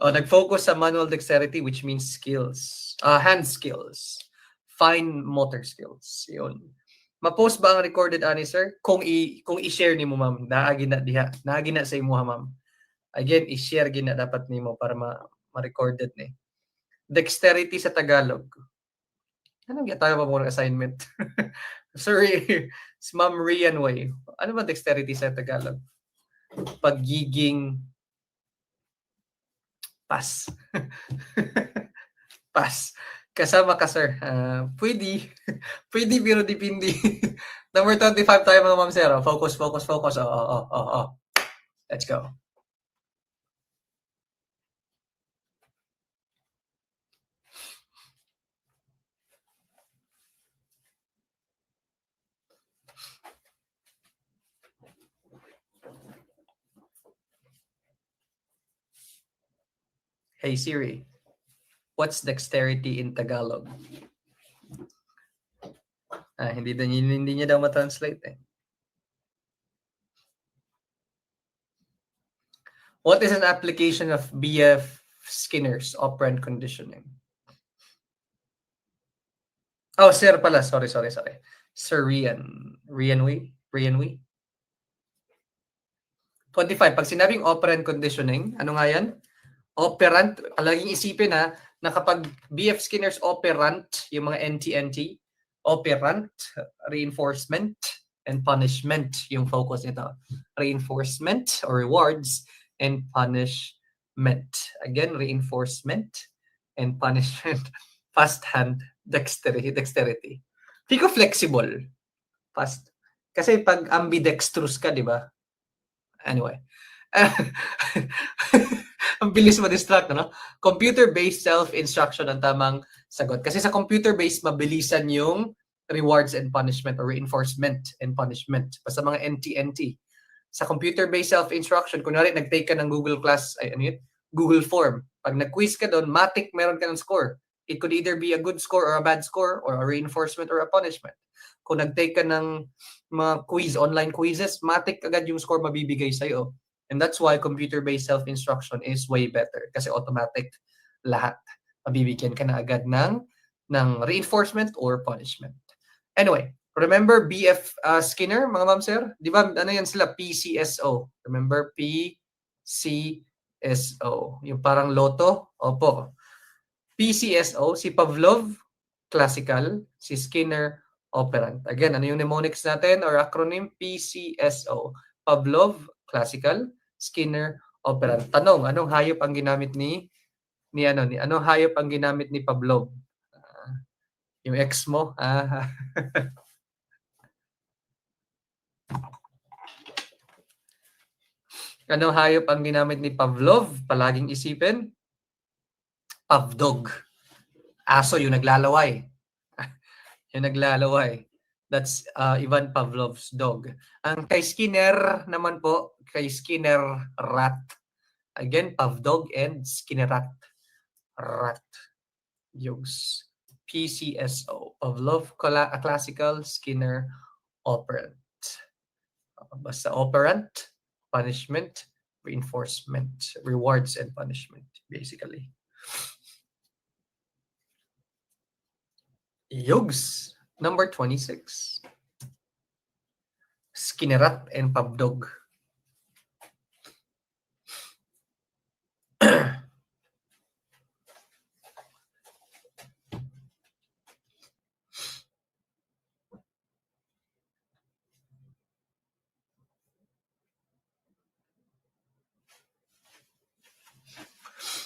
Nag-focus sa manual dexterity, which means skills. Hand skills. Fine motor skills. Yun. Ma-post ba ang recorded ani, sir? Kung i-share ni mo, ma'am. Naagi na diha. Naagi na sa imo, ma'am. Again, i-share gina dapat nimo para ma-recorded ni. Dexterity sa Tagalog. Anong tayo pa muna assignment? Sorry, Ma'am Rian Way. Ano ba dexterity sa Tagalog? Pagiging pass. Pass. Kasama ka, sir. Pwede pero dipindi. Number 25 tayo, mga ma'am sir. Focus. Let's go. Hey Siri, what's dexterity in Tagalog? Hindi niya daw ma-translate eh. What is an application of B.F. Skinner's operant conditioning? Oh, sir pala. Sorry. Sir Rian Way? 25. Pag sinabing operant conditioning, ano nga yan? Operant, palaging isipin na kapag B.F. Skinner's operant, yung mga NT, operant, reinforcement, and punishment yung focus nito. Reinforcement or rewards and punishment. Again, reinforcement and punishment. Fast hand dexterity. Feel ko flexible. Fast. Kasi pag ambidextrous ka, di ba? Anyway. Ang bilis ma-distract, no? Computer-based self-instruction ang tamang sagot. Kasi sa computer-based, mabilisan yung rewards and punishment or reinforcement and punishment. Basta mga NT-NT. Sa computer-based self-instruction, kunwari nag-take ka ng Google class, Google form. Pag nag-quiz ka doon, matik meron ka ng score. It could either be a good score or a bad score or a reinforcement or a punishment. Kung nag-take ka ng mga quiz, online quizzes, matik agad yung score mabibigay sa'yo. And that's why computer-based self-instruction is way better kasi automatic lahat. Mabibigyan ka na agad ng reinforcement or punishment. Anyway, remember B.F. Skinner, mga ma'am sir? Di ba, ano yan sila? PCSO. Remember PCSO. Yung parang loto? Opo. PCSO, si Pavlov, classical, si Skinner, operant. Again, ano yung mnemonics natin or acronym? PCSO. Pavlov, classical, Skinner, operant. Tanong, anong hayop ang ginamit anong hayop ang ginamit ni Pavlov? Yung ex mo? Anong hayop ang ginamit ni Pavlov? Palaging isipin. Pavdog. Aso yung naglalaway. Yung naglalaway. That's Ivan Pavlov's dog. Ang kay Skinner naman po, kay Skinner rat. Again, Pavdog and Skinner rat. Yugs. PCSO. Pavlov classical, Skinner operant. Basta operant, punishment, reinforcement, rewards and punishment, basically. Yugs. Number 26. Skinnerat and Pavdog.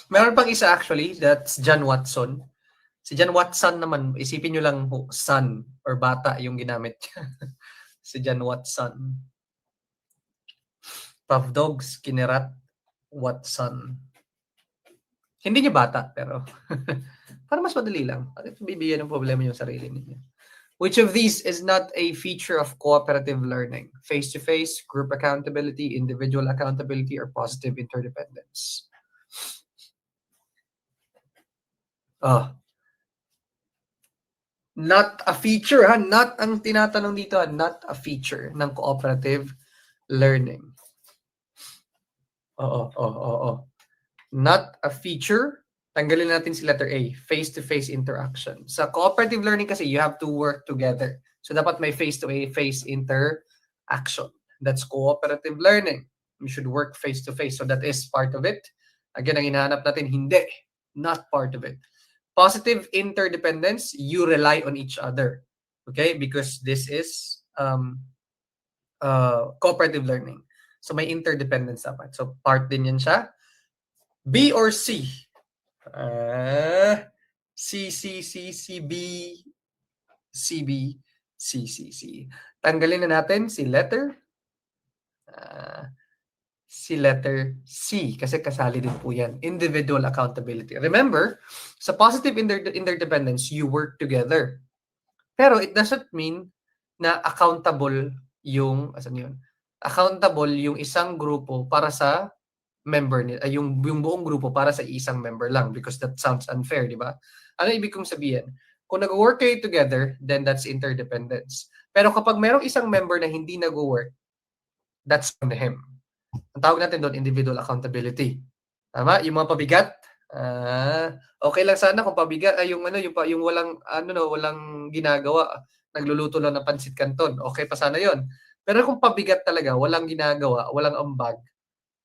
Meron pang isa actually, that's John Watson. Si John Watson naman, isipin nyo lang son or bata yung ginamit. Si John Watson. Pavdog, Skinnerat, Watson. Hindi niya bata, pero para mas madali lang. Bakit bibigyan ng problema yung sarili niya? Which of these is not a feature of cooperative learning? Face-to-face, group accountability, individual accountability, or positive interdependence? Not a feature, ha? Not ang tinatanong dito, not a feature ng cooperative learning. Not a feature. Tanggalin natin si letter A, face-to-face interaction. Sa cooperative learning kasi, you have to work together. So, dapat may face-to-face interaction. That's cooperative learning. You should work face-to-face. So, that is part of it. Again, ang hinahanap natin, hindi. Not part of it. Positive interdependence, you rely on each other. Okay? Because this is cooperative learning. So, may interdependence dapat. So, part din yan siya. B or C? C, C, C, C, B, C, B, C, C, C. Tanggalin na natin si letter C kasi kasali din po yan. Individual accountability. Remember, sa positive interdependence, you work together. Pero it doesn't mean na accountable yung isang grupo para sa member nila, yung buong grupo para sa isang member lang because that sounds unfair, di ba? Ano ibig kong sabihin? Kung nag-work kayo together, then that's interdependence. Pero kapag merong isang member na hindi nag-work, that's on him. Ang tawag natin doon, individual accountability. Tama? Yung mga pabigat, okay lang sana kung pabigat ay yung walang ginagawa, nagluluto lang ng pansit canton. Okay pa sana 'yon. Pero kung pabigat talaga, walang ginagawa, walang ambag,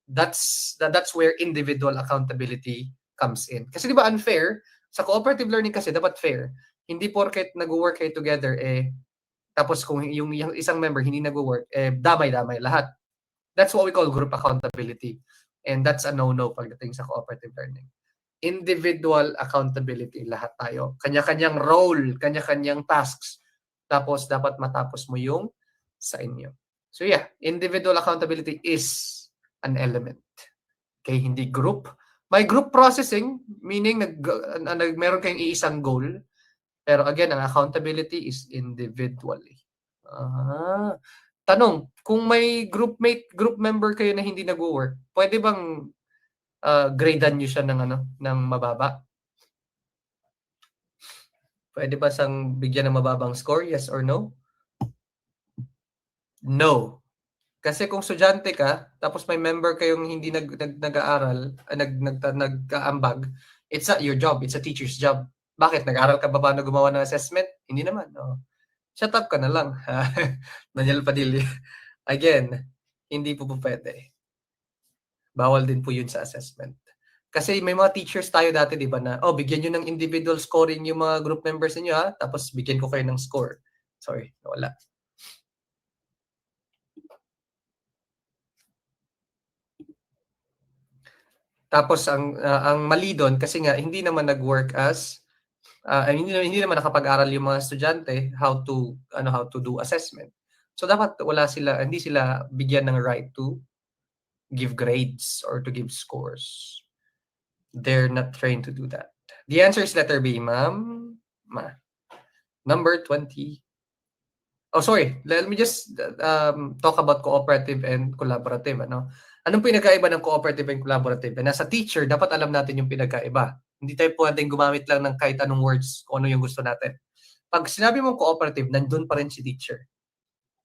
that's where individual accountability comes in. Kasi 'di ba unfair? Sa cooperative learning kasi dapat fair. Hindi porket nag-work kayo together Tapos kung yung isang member hindi nagwo-work, damay-damay lahat. That's what we call group accountability. And that's a no-no pagdating sa cooperative learning. Individual accountability, lahat tayo. Kanya-kanyang role, kanya-kanyang tasks. Tapos dapat matapos mo yung sa inyo. So yeah, individual accountability is an element. Okay, hindi group. May group processing, meaning meron kayong iisang goal. Pero again, ang accountability is individually. Tanong, kung may group member kayo na hindi nagwo-work, pwede bang gradean niyo siya ng mababa? Pwede ba sang bigyan ng mababang score? Yes or no? No. Kasi kung estudyante ka, tapos may member kayong hindi nag-aaral, nagkaambag, it's not your job, it's a teacher's job. Bakit? Nag-aaral ka ba paano gumawa ng assessment? Hindi naman. Oh. Shut up ka na lang. Daniel Padilla. Again, hindi po pwede. Bawal din po yun sa assessment. Kasi may mga teachers tayo dati, di ba, na, bigyan nyo ng individual scoring yung mga group members niyo ha, tapos bigyan ko kayo ng score. Sorry, wala. Tapos ang mali doon kasi nga hindi naman nag-work as hindi naman nakapag-aral yung mga estudyante how to do assessment. So dapat hindi sila bigyan ng right to give grades or to give scores. They're not trained to do that. The answer is letter B, ma'am. Number 20. Oh, sorry. Let me just talk about cooperative and collaborative. Anong pinagkaiba ng cooperative and collaborative? And as a teacher, dapat alam natin yung pinagkaiba. Hindi tayo pwedeng gumamit lang ng kahit anong words kung ano yung gusto natin. Pag sinabi mong cooperative, nandun pa rin si teacher.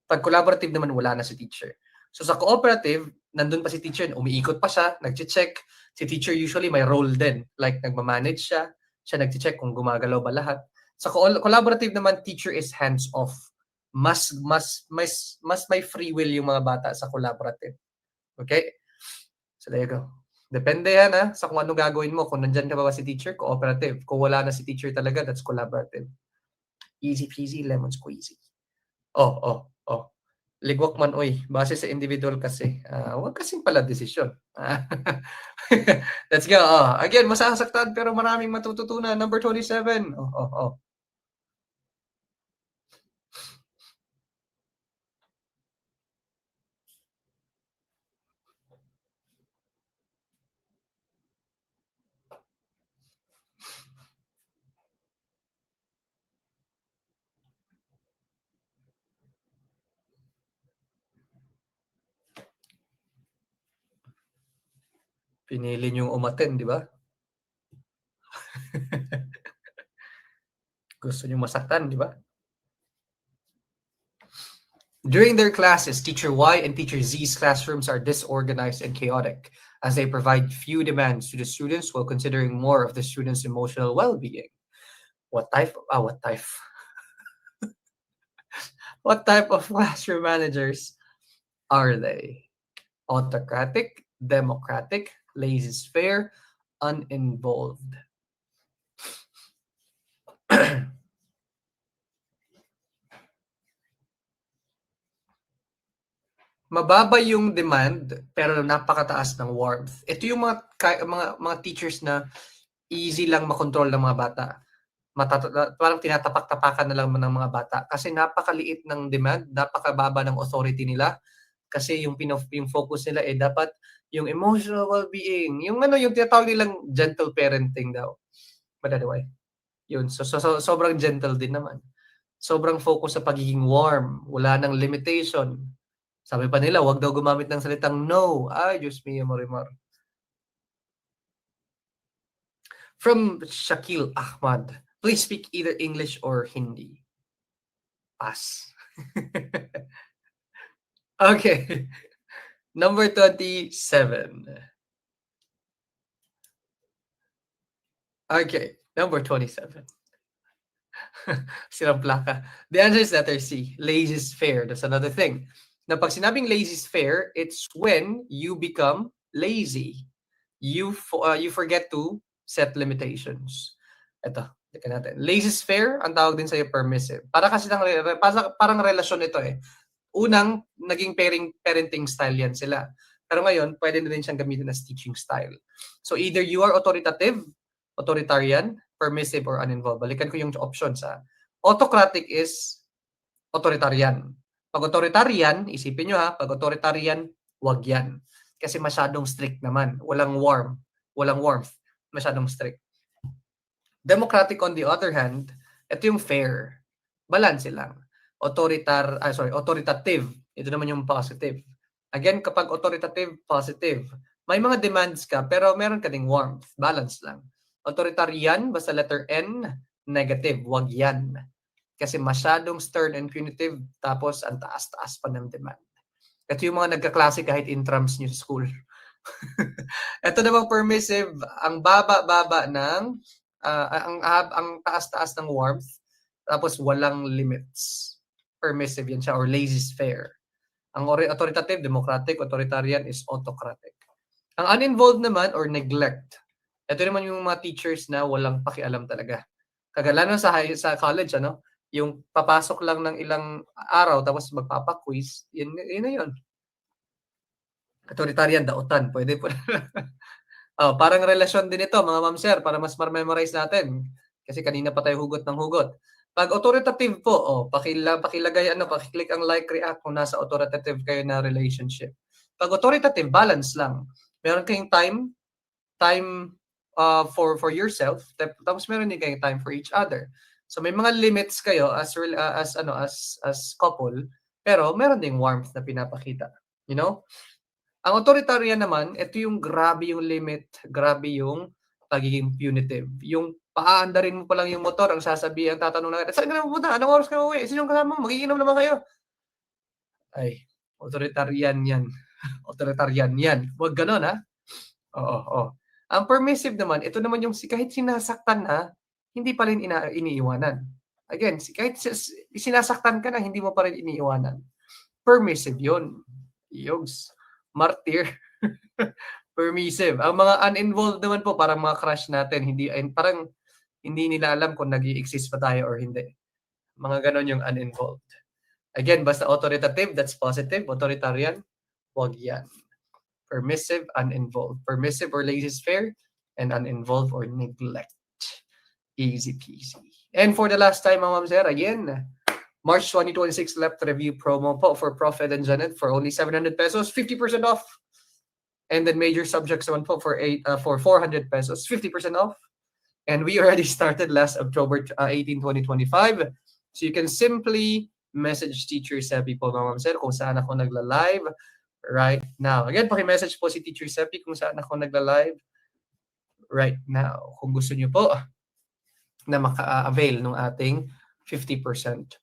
Pag collaborative naman, wala na si teacher. So sa cooperative, nandun pa si teacher, umiikot pa siya, nag-check. Si teacher usually may role din. Like nagmamanage siya nag-check kung gumagalaw ba lahat. Sa collaborative naman, teacher is hands-off. Mas may free will yung mga bata sa collaborative. Okay? So there you go. Depende yan sa kung ano gagawin mo. Kung nandyan ka ba si teacher, cooperative. Kung wala na si teacher talaga, that's collaborative. Easy peasy, lemon squeezy. Oh. Ligwak man, base sa individual kasi. Huwag kasing pala desisyon. Let's go. Again, masasaktan pero maraming matututunan. Number 27. Pinili niyong umattend, di ba? Gusto niyong masaktan, di ba? During their classes, Teacher Y and Teacher Z's classrooms are disorganized and chaotic as they provide few demands to the students while considering more of the students' emotional well-being. What type of classroom managers are they? Autocratic, democratic, laissez-faire, uninvolved. Mababa yung demand pero napakataas ng warmth. Ito yung mga teachers na easy lang makontrol ng mga bata. Parang tinatapak-tapakan na lang ng mga bata kasi napakaliit ng demand, napakababa ng authority nila kasi yung focus nila dapat yung emotional well-being, yung tinatawag nilang gentle parenting daw. But anyway, yun. So sobrang gentle din naman. Sobrang focus sa pagiging warm, wala nang limitation. Sabi pa nila, wag daw gumamit ng salitang no. Ay, Diyos mio, Marimar. From Shakil Ahmad, please speak either English or Hindi. Pass. Okay. Number 27. Okay. Number 27. Silang plaka. The answer is letter C. Laissez-faire. That's another thing. Na pag sinabing laissez-faire, it's when you become lazy. You forget to set limitations. Ito, Teka natin. Laissez-faire, ang tawag din sa'yo permissive. Parang relasyon ito eh. Unang, naging parenting style yan sila. Pero ngayon, pwede na din siyang gamitin as teaching style. So either you are authoritative, authoritarian, permissive, or uninvolved. Balikan ko yung options ha. Autocratic is authoritarian. Pag authoritarian, isipin nyo ha, pag authoritarian, wag yan. Kasi masyadong strict naman. Walang warmth. Masyadong strict. Democratic on the other hand, ito yung fair. Balance lang. Authoritative. Ito naman yung positive. Again, kapag authoritative, positive. May mga demands ka, pero meron ka ding warmth. Balance lang. Authoritarian, basta letter N, negative. Wag yan. Kasi masyadong stern and punitive, tapos ang taas-taas pa ng demand. Ito yung mga nagkaklase kahit intrams nyo sa school. Ito namang permissive, ang baba-baba ng, ang taas-taas ng warmth, tapos walang limits. Permissive yan siya, or laissez-faire. Ang authoritative, democratic, authoritarian is autocratic. Ang uninvolved naman, or neglect. Ito naman yung mga teachers na walang pakialam talaga. Kagala sa college, ano? Yung papasok lang ng ilang araw, tapos magpapa-quiz, yun na yun. Authoritarian, dautan. Pwede po. Parang relasyon din ito, mga ma'am sir, para mas ma-memorize natin. Kasi kanina pa tayo hugot ng hugot. Pag authoritative po, pakilagay, pakiclick ang like, react kung nasa authoritative kayo na relationship. Pag authoritative, balance lang. Meron kayong time for yourself, tapos meron din kayong time for each other. So may mga limits kayo as couple, pero meron ding warmth na pinapakita. You know? Ang authoritarian naman, ito yung grabe yung limit, grabe yung pagiging punitive. Yung paandarin mo pa lang yung motor, ang sasabihin, ang tatanong na, saan ka na pupunta? Anong oras ka uwi? Sinong kasama mo? Magiinom naman kayo. Ay, authoritarian yan. Authoritarian yan. Huwag ganon, ha? Oo. Ang permissive naman, ito naman yung kahit sinasaktan na, hindi pa rin iniiwanan. Again, kahit sinasaktan ka na, hindi mo pa rin iniiwanan. Permissive yun. Yogs. Martyr. Permissive. Ang mga uninvolved naman po, parang mga crush natin, parang hindi nila alam kung nag-i-exist pa tayo or hindi. Mga ganon yung uninvolved. Again, basta authoritative, that's positive. Authoritarian, wag yan. Permissive, uninvolved. Permissive or laissez-faire, and uninvolved or neglect. Easy peasy. And for the last time, mga ma'am sir, again, March 2026 left review promo po for Prof. Ed and Janet for only 700 pesos, 50% off. And then major subjects naman po for 400 pesos, 50% off. And we already started last October 18, 2025. So you can simply message Teacher Seppi po, mga ma'am sir, kung saan ako nagla-live right now. Again, paki-message po si Teacher Seppi kung saan ako nagla-live right now. Kung gusto niyo po na maka-avail ng ating 50%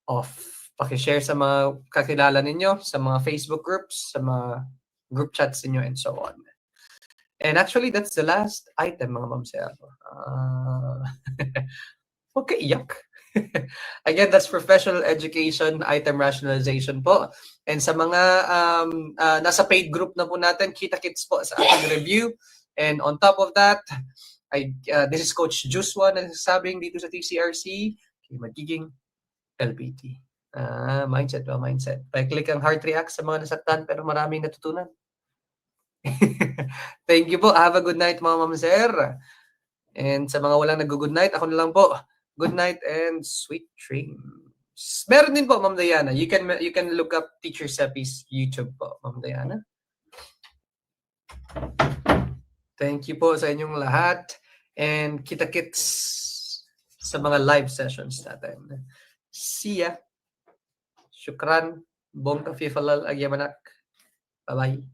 off. Paki-share sa mga kakilala ninyo, sa mga Facebook groups, sa mga group chats ninyo, and so on. And actually, that's the last item, mga ma'am sir. Huwag ka iyak. Again, that's professional education item rationalization po. And sa mga nasa paid group na po natin, kita-kits po sa ating review. And on top of that, this is Coach Joshua na nagsasabing dito sa TCRC, magiging LPT. Mindset. Pa-click ang heart react sa mga nasaktan pero maraming natutunan. Thank you po. Have a good night, mga ma'am sir. And sa mga walang nag-good night, ako na lang po. Good night and sweet dreams. Meron din po, Ma'am Diana. You can look up Teacher Seppi's YouTube po, Ma'am Diana. Thank you po sa inyong lahat. And kita-kits sa mga live sessions natin. See ya. Shukran. Bong kafifalal agyamanak. Bye-bye.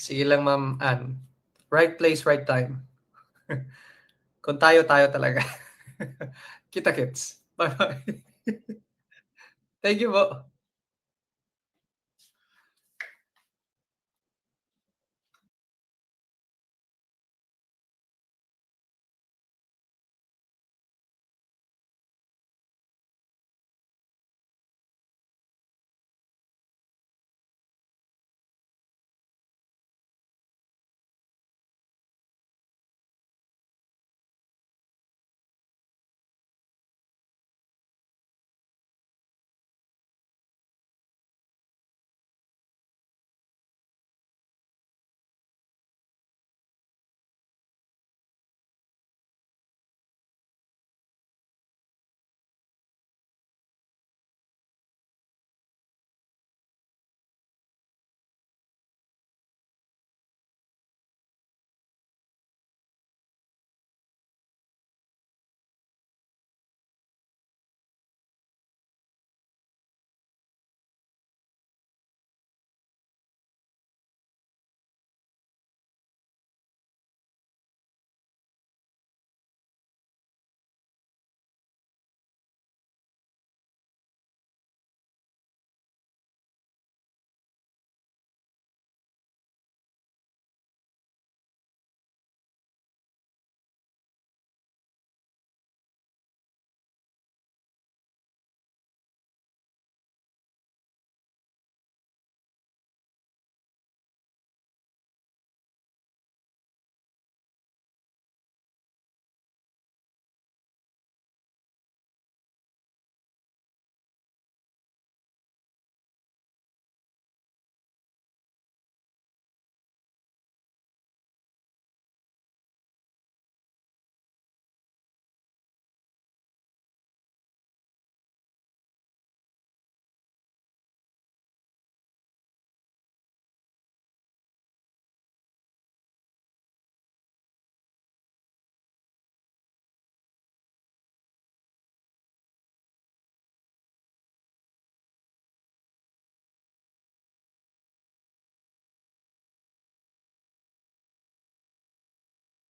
Sige lang, Ma'am Ann. Right place, right time. Kung tayo talaga. Kita-kits. Bye-bye. Thank you po.